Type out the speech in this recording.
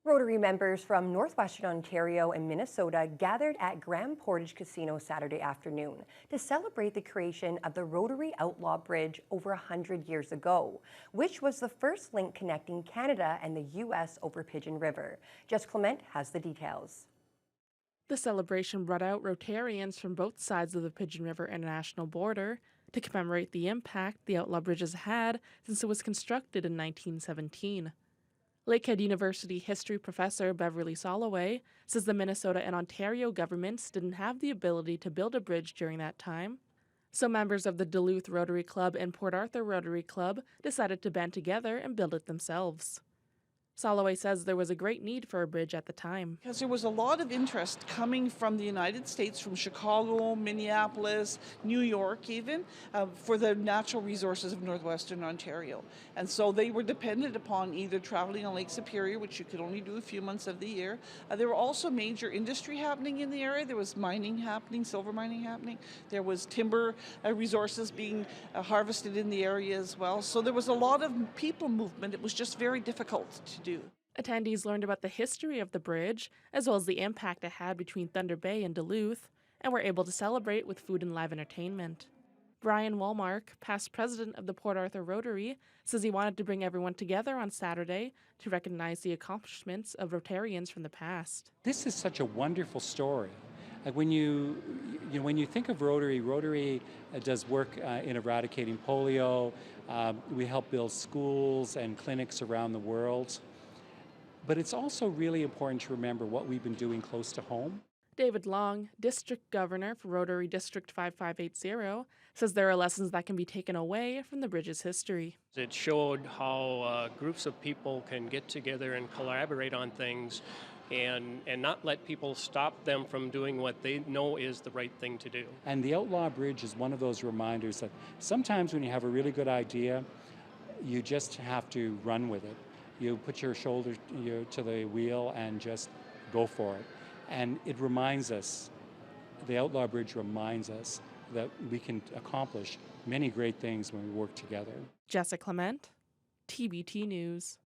Rotary members from Northwestern Ontario and Minnesota gathered at Grand Portage Casino Saturday afternoon to celebrate the creation of the Rotary Outlaw Bridge over 100 years ago, which was the first link connecting Canada and the U.S. over Pigeon River. Jess Clement has the details. The celebration brought out Rotarians from both sides of the Pigeon River international border to commemorate the impact the Outlaw Bridge has had since it was constructed in 1917. Lakehead University history professor Beverly Soloway says the Minnesota and Ontario governments didn't have the ability to build a bridge during that time. So members of the Duluth Rotary Club and Port Arthur Rotary Club decided to band together and build it themselves. Soloway says there was a great need for a bridge at the time. Because there was a lot of interest coming from the United States, from Chicago, Minneapolis, New York even, for the natural resources of Northwestern Ontario. And so they were dependent upon either traveling on Lake Superior, which you could only do a few months of the year. There were also major industry happening in the area. There was mining happening, silver mining happening. There was timber resources being harvested in the area as well. So there was a lot of people movement. It was just very difficult to do. Attendees learned about the history of the bridge, as well as the impact it had between Thunder Bay and Duluth, and were able to celebrate with food and live entertainment. Brian Walmark, past president of the Port Arthur Rotary, says he wanted to bring everyone together on Saturday to recognize the accomplishments of Rotarians from the past. This is such a wonderful story. When you think of Rotary does work in eradicating polio. We help build schools and clinics around the world. But it's also really important to remember what we've been doing close to home. David Long, district governor for Rotary District 5580, says there are lessons that can be taken away from the bridge's history. It showed how groups of people can get together and collaborate on things and not let people stop them from doing what they know is the right thing to do. And the Outlaw Bridge is one of those reminders that sometimes when you have a really good idea, you just have to run with it. You put your shoulder to the wheel and just go for it. And it reminds us, the Outlaw Bridge reminds us that we can accomplish many great things when we work together. Jessica Clement, TBT News.